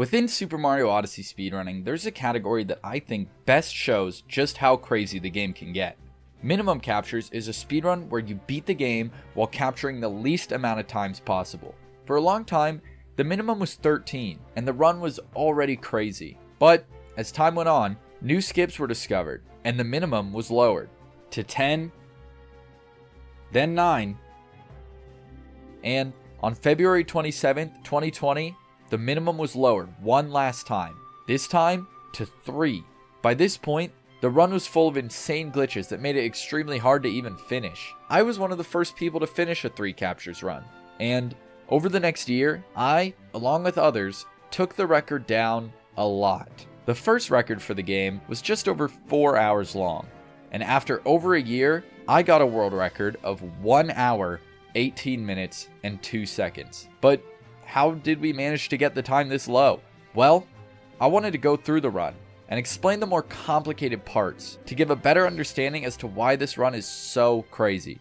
Within Super Mario Odyssey speedrunning, there's a category that I think best shows just how crazy the game can get. Minimum Captures is a speedrun where you beat the game while capturing the least amount of times possible. For a long time, the minimum was 13, and the run was already crazy. But as time went on, new skips were discovered, and the minimum was lowered to 10, then 9, and on February 27th, 2020, the minimum was lowered one last time, this time to 3. By this point, the run was full of insane glitches that made it extremely hard to even finish. I was one of the first people to finish a 3 captures run, and over the next year, I, along with others, took the record down a lot. The first record for the game was just over 4 hours long, and after over a year, I got a world record of 1 hour, 18 minutes, and 2 seconds. But how did we manage to get the time this low? Well, I wanted to go through the run and explain the more complicated parts to give a better understanding as to why this run is so crazy.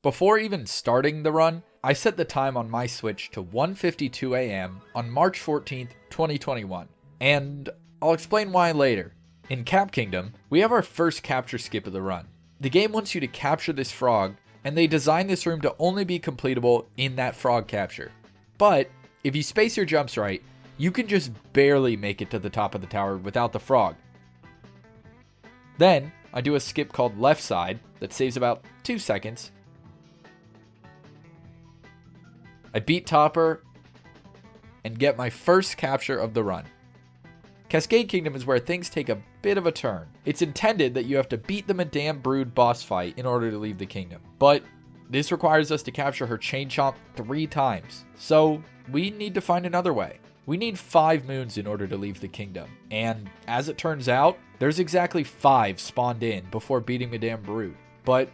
Before even starting the run, I set the time on my Switch to 1:52 a.m. on March 14th, 2021, and I'll explain why later. In Cap Kingdom, we have our first capture skip of the run. The game wants you to capture this frog, and they designed this room to only be completable in that frog capture. But if you space your jumps right, you can just barely make it to the top of the tower without the frog. Then, I do a skip called Left Side that saves about 2 seconds. I beat Topper and get my first capture of the run. Cascade Kingdom is where things take a bit of a turn. It's intended that you have to beat the Madame Brood boss fight in order to leave the kingdom, but this requires us to capture her chain chomp 3 times, so we need to find another way. We need 5 moons in order to leave the kingdom, and as it turns out, there's exactly 5 spawned in before beating Madame Brood, but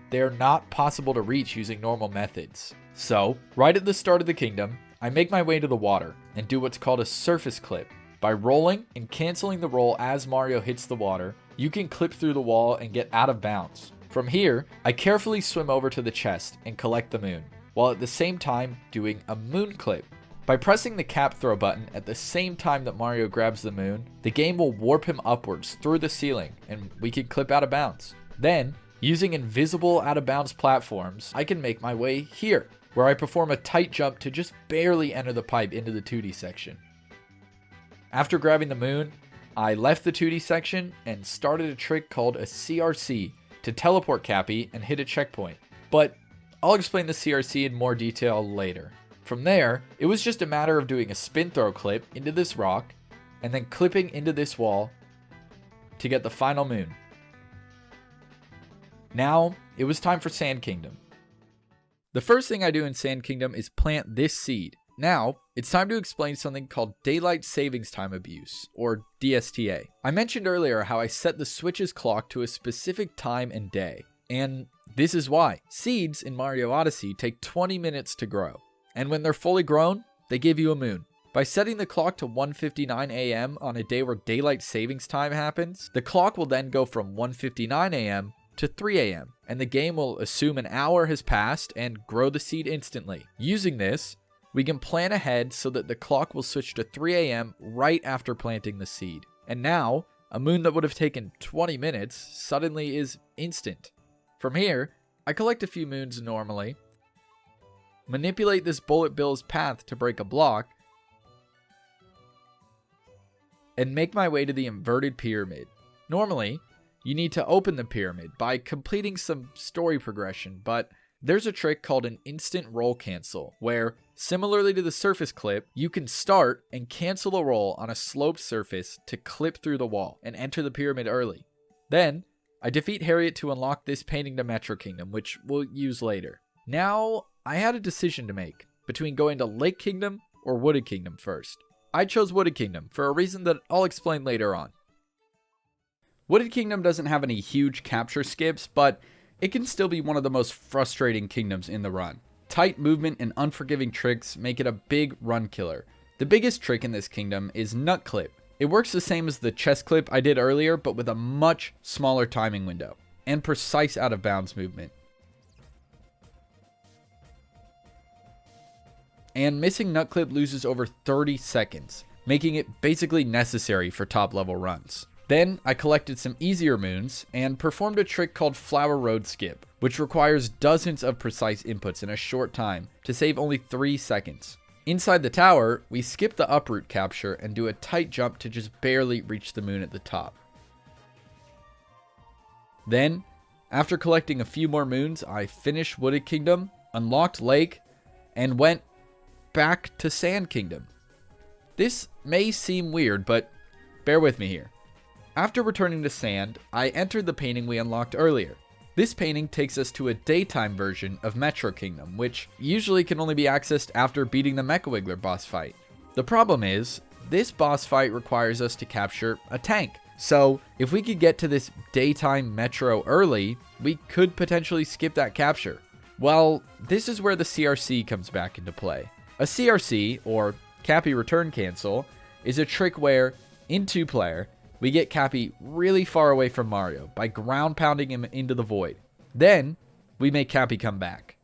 they're not possible to reach using normal methods. So, right at the start of the kingdom, I make my way to the water and do what's called a surface clip. By rolling and canceling the roll as Mario hits the water, you can clip through the wall and get out of bounds. From here, I carefully swim over to the chest and collect the moon, while at the same time doing a moon clip. By pressing the cap throw button at the same time that Mario grabs the moon, the game will warp him upwards through the ceiling and we can clip out of bounds. Then, using invisible out of bounds platforms, I can make my way here, where I perform a tight jump to just barely enter the pipe into the 2D section. After grabbing the moon, I left the 2D section and started a trick called a CRC to teleport Cappy and hit a checkpoint, but I'll explain the CRC in more detail later. From there, it was just a matter of doing a spin throw clip into this rock and then clipping into this wall to get the final moon. Now, it was time for Sand Kingdom. The first thing I do in Sand Kingdom is plant this seed. Now, it's time to explain something called Daylight Savings Time Abuse, or DSTA. I mentioned earlier how I set the Switch's clock to a specific time and day, and this is why. Seeds in Mario Odyssey take 20 minutes to grow, and when they're fully grown, they give you a moon. By setting the clock to 1:59 a.m. on a day where Daylight Savings Time happens, the clock will then go from 1:59 a.m. to 3 a.m., and the game will assume an hour has passed and grow the seed instantly. Using this, we can plan ahead so that the clock will switch to 3 a.m. right after planting the seed. And now, a moon that would have taken 20 minutes suddenly is instant. From here, I collect a few moons normally, manipulate this bullet bill's path to break a block, and make my way to the inverted pyramid. Normally, you need to open the pyramid by completing some story progression, but there's a trick called an instant roll cancel, where, similarly to the surface clip, you can start and cancel a roll on a sloped surface to clip through the wall and enter the pyramid early. Then, I defeat Harriet to unlock this painting to Metro Kingdom, which we'll use later. Now, I had a decision to make between going to Lake Kingdom or Wooded Kingdom first. I chose Wooded Kingdom for a reason that I'll explain later on. Wooded Kingdom doesn't have any huge capture skips, but it can still be one of the most frustrating kingdoms in the run. Tight movement and unforgiving tricks make it a big run killer. The biggest trick in this kingdom is Nut Clip. It works the same as the chest clip I did earlier, but with a much smaller timing window and precise out of bounds movement. and missing Nutclip loses over 30 seconds, making it basically necessary for top level runs. Then I collected some easier moons and performed a trick called Flower Road Skip, which requires dozens of precise inputs in a short time to save only 3 seconds. Inside the tower, we skip the uproot capture and do a tight jump to just barely reach the moon at the top. Then, after collecting a few more moons, I finished Wooded Kingdom, unlocked Lake, and went back to Sand Kingdom. This may seem weird, but bear with me here. After returning to Sand, I entered the painting we unlocked earlier. This painting takes us to a daytime version of Metro Kingdom, which usually can only be accessed after beating the Mecha Wiggler boss fight. The problem is, this boss fight requires us to capture a tank. So, if we could get to this daytime Metro early, we could potentially skip that capture. Well, this is where the CRC comes back into play. A CRC, or Cappy Return Cancel, is a trick where, in 2-player, we get Cappy really far away from Mario by ground pounding him into the void. Then, we make Cappy come back.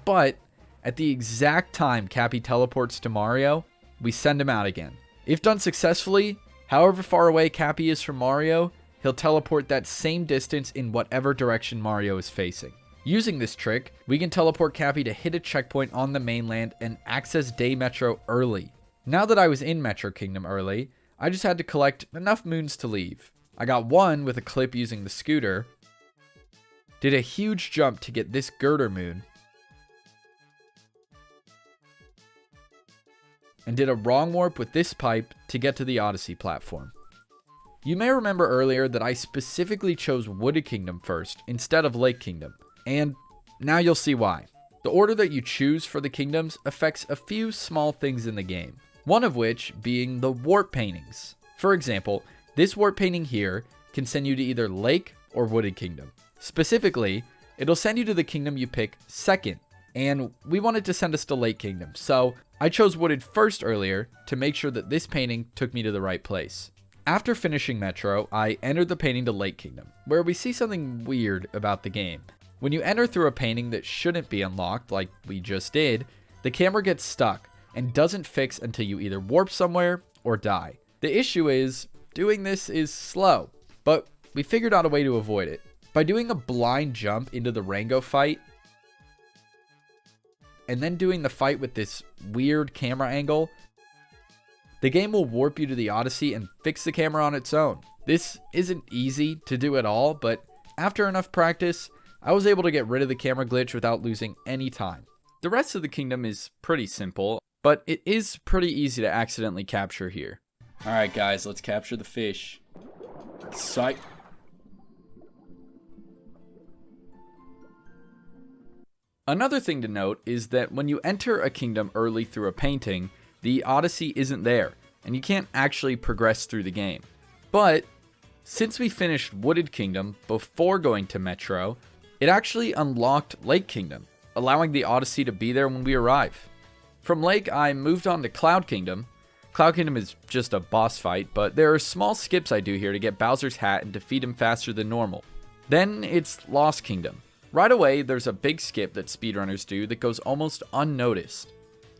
But, at the exact time Cappy teleports to Mario, we send him out again. If done successfully, however far away Cappy is from Mario, he'll teleport that same distance in whatever direction Mario is facing. Using this trick, we can teleport Cappy to hit a checkpoint on the mainland and access Day Metro early. Now that I was in Metro Kingdom early, I just had to collect enough moons to leave. I got one with a clip using the scooter, did a huge jump to get this girder moon, and did a wrong warp with this pipe to get to the Odyssey platform. You may remember earlier that I specifically chose Wooded Kingdom first instead of Lake Kingdom, and now you'll see why. The order that you choose for the kingdoms affects a few small things in the game, one of which being the warp paintings. For example, this warp painting here can send you to either Lake or Wooded Kingdom. Specifically, it'll send you to the kingdom you pick second, and we wanted to send us to Lake Kingdom, so I chose Wooded first earlier to make sure that this painting took me to the right place. After finishing Metro, I entered the painting to Lake Kingdom, where we see something weird about the game. When you enter through a painting that shouldn't be unlocked, like we just did, the camera gets stuck and doesn't fix until you either warp somewhere or die. The issue is, doing this is slow, but we figured out a way to avoid it. By doing a blind jump into the Rango fight, and then doing the fight with this weird camera angle, the game will warp you to the Odyssey and fix the camera on its own. This isn't easy to do at all, but after enough practice, I was able to get rid of the camera glitch without losing any time. The rest of the kingdom is pretty simple, but it is pretty easy to accidentally capture here. Alright guys, let's capture the fish. Psych. Another thing to note is that when you enter a kingdom early through a painting, the Odyssey isn't there, and you can't actually progress through the game. But, since we finished Wooded Kingdom before going to Metro, it actually unlocked Lake Kingdom, allowing the Odyssey to be there when we arrive. From Lake, I moved on to Cloud Kingdom. Cloud Kingdom is just a boss fight, but there are small skips I do here to get Bowser's hat and defeat him faster than normal. Then it's Lost Kingdom. Right away, there's a big skip that speedrunners do that goes almost unnoticed.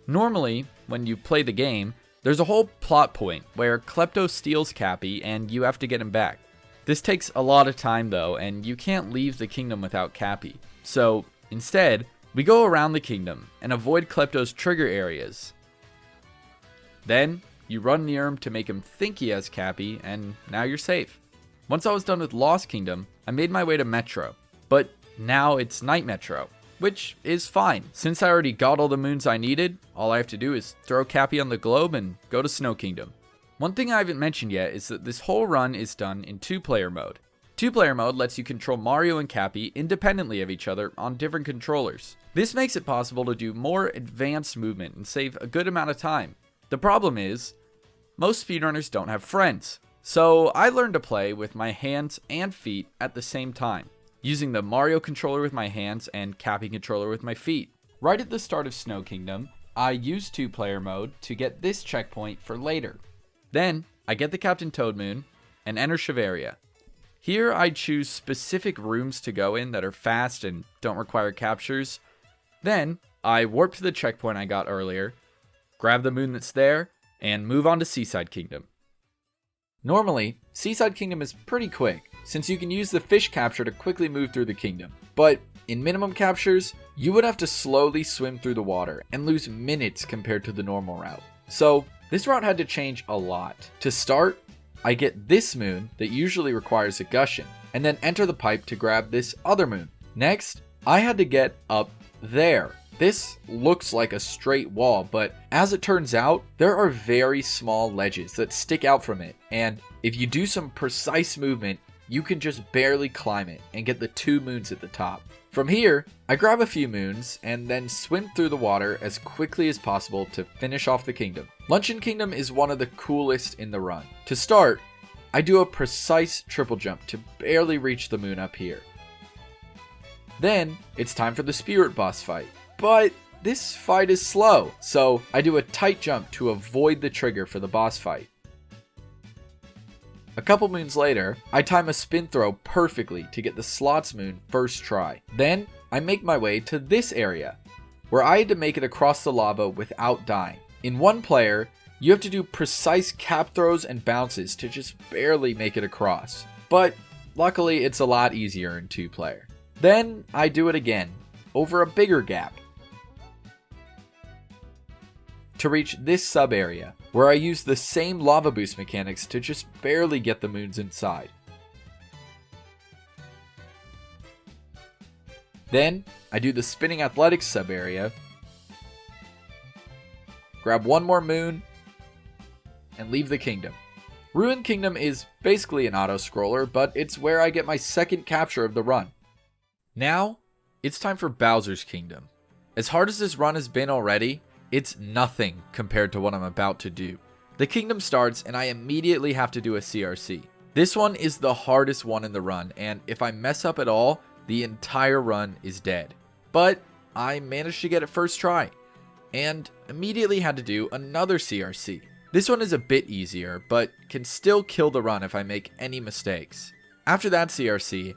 Normally, when you play the game, there's a whole plot point where Klepto steals Cappy and you have to get him back. This takes a lot of time though, and you can't leave the kingdom without Cappy. So, instead, we go around the kingdom and avoid Klepto's trigger areas. Then, you run near him to make him think he has Cappy, and now you're safe. Once I was done with Lost Kingdom, I made my way to Metro, but now it's Night Metro, which is fine. Since I already got all the moons I needed, all I have to do is throw Cappy on the globe and go to Snow Kingdom. One thing I haven't mentioned yet is that this whole run is done in 2-player mode. 2-player mode lets you control Mario and Cappy independently of each other on different controllers. This makes it possible to do more advanced movement and save a good amount of time. The problem is, most speedrunners don't have friends. So I learned to play with my hands and feet at the same time, using the Mario controller with my hands and Cappy controller with my feet. Right at the start of Snow Kingdom, I use 2-player mode to get this checkpoint for later. Then, I get the Captain Toad Moon and enter Shiveria. Here, I choose specific rooms to go in that are fast and don't require captures. Then, I warp to the checkpoint I got earlier, grab the moon that's there, and move on to Seaside Kingdom. Normally, Seaside Kingdom is pretty quick, since you can use the fish capture to quickly move through the kingdom. But in minimum captures, you would have to slowly swim through the water and lose minutes compared to the normal route. So this route had to change a lot. To start, I get this moon that usually requires a gushin, and then enter the pipe to grab this other moon. Next, I had to get up there. This looks like a straight wall, but as it turns out, there are very small ledges that stick out from it, and if you do some precise movement, you can just barely climb it and get the 2 moons at the top. From here, I grab a few moons and then swim through the water as quickly as possible to finish off the kingdom. Luncheon Kingdom is one of the coolest in the run. To start, I do a precise triple jump to barely reach the moon up here. Then, it's time for the spirit boss fight. But this fight is slow, so I do a tight jump to avoid the trigger for the boss fight. A couple moons later, I time a spin throw perfectly to get the slots moon first try. Then, I make my way to this area, where I had to make it across the lava without dying. In one player, you have to do precise cap throws and bounces to just barely make it across. But luckily, it's a lot easier in 2 player. Then, I do it again, over a bigger gap, to reach this sub area, where I use the same lava boost mechanics to just barely get the moons inside. Then, I do the spinning athletics sub area, grab one more moon, and leave the kingdom. Ruined Kingdom is basically an auto-scroller, but it's where I get my second capture of the run. Now, it's time for Bowser's Kingdom. As hard as this run has been already, it's nothing compared to what I'm about to do. The kingdom starts and I immediately have to do a CRC. This one is the hardest one in the run, and if I mess up at all, the entire run is dead. But I managed to get it first try, and immediately had to do another CRC. This one is a bit easier, but can still kill the run if I make any mistakes. After that CRC,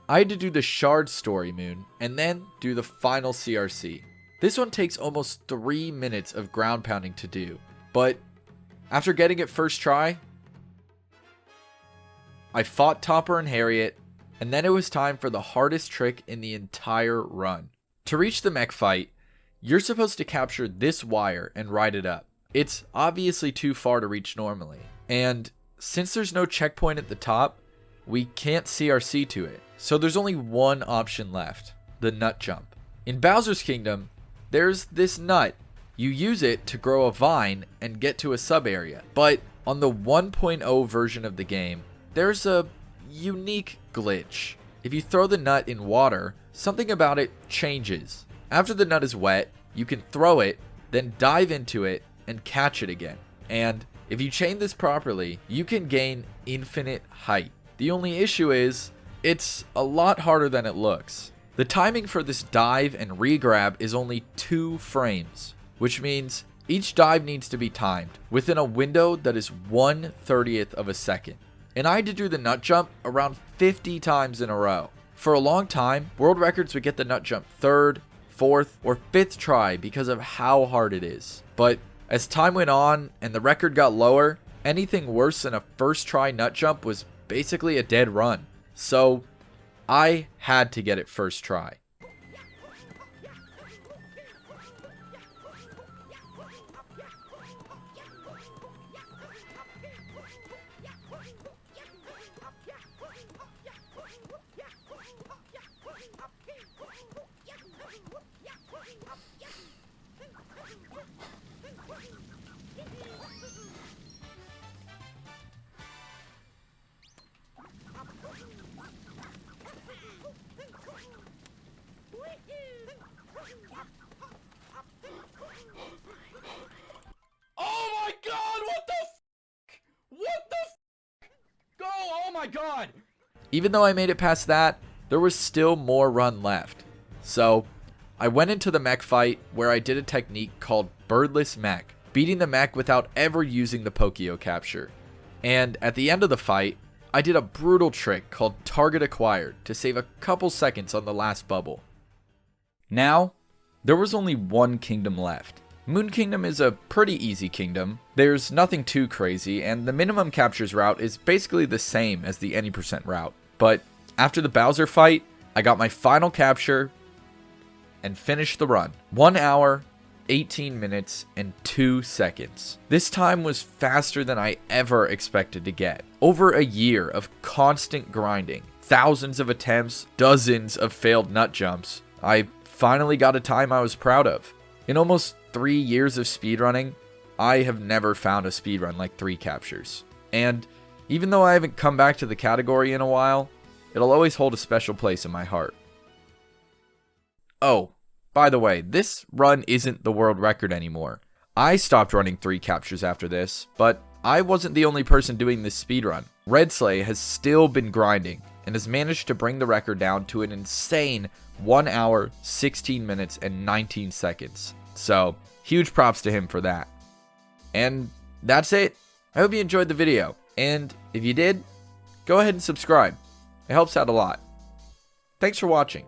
I had to do the Shard Story Moon, and then do the final CRC. This one takes almost 3 minutes of ground pounding to do, but after getting it first try, I fought Topper and Harriet, and then it was time for the hardest trick in the entire run. To reach the mech fight, you're supposed to capture this wire and ride it up. It's obviously too far to reach normally, and since there's no checkpoint at the top, we can't CRC to it. So there's only one option left, the nut jump. In Bowser's Kingdom, there's this nut. You use it to grow a vine and get to a sub area. But on the 1.0 version of the game, there's a unique glitch. If you throw the nut in water, something about it changes. After the nut is wet, you can throw it, then dive into it and catch it again. And if you chain this properly, you can gain infinite height. The only issue is, it's a lot harder than it looks. The timing for this dive and re-grab is only 2 frames, which means each dive needs to be timed within a window that is 1/30th of a second. And I had to do the nut jump around 50 times in a row. For a long time, world records would get the nut jump 3rd, 4th, or 5th try because of how hard it is. But as time went on and the record got lower, anything worse than a first try nut jump was basically a dead run. So I had to get it first try. my god! Even though I made it past that, there was still more run left. So, I went into the mech fight where I did a technique called birdless mech, beating the mech without ever using the Pokio capture. And at the end of the fight, I did a brutal trick called target acquired to save a couple seconds on the last bubble. Now, there was only one kingdom left. Moon Kingdom is a pretty easy kingdom. There's nothing too crazy, and the minimum captures route is basically the same as the any % route. But after the Bowser fight, I got my final capture and finished the run. 1 hour, 18 minutes, and 2 seconds. This time was faster than I ever expected to get. Over a year of constant grinding, thousands of attempts, dozens of failed nut jumps, I finally got a time I was proud of. In almost 3 years of speedrunning, I have never found a speedrun like 3 captures. And even though I haven't come back to the category in a while, it'll always hold a special place in my heart. Oh, by the way, this run isn't the world record anymore. I stopped running 3 captures after this, but I wasn't the only person doing this speedrun. Red Slay has still been grinding and has managed to bring the record down to an insane 1 hour, 16 minutes, and 19 seconds. So, huge props to him for that. And that's it. I hope you enjoyed the video. And if you did, go ahead and subscribe. It helps out a lot. Thanks for watching.